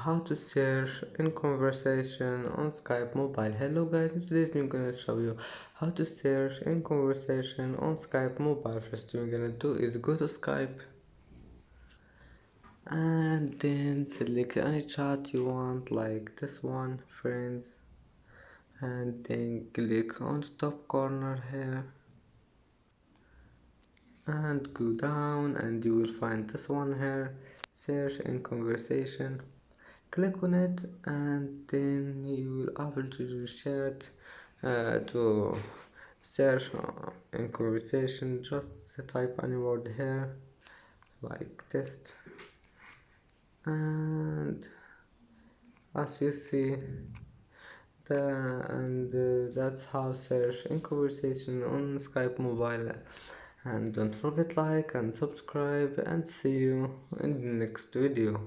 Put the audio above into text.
How to search in conversation on Skype mobile. Hello guys, in today's I'm gonna show you how to search in conversation on Skype mobile. First thing you're gonna do is go to Skype and then select any chat you want, like this one, friends, and then click on the top corner here and go down and you will find this one here, search in conversation. Click on it and then you will able to do chat to search in conversation. Just type any word here like test, and as you see that's how search in conversation on Skype mobile. And don't forget like and subscribe, and see you in the next video.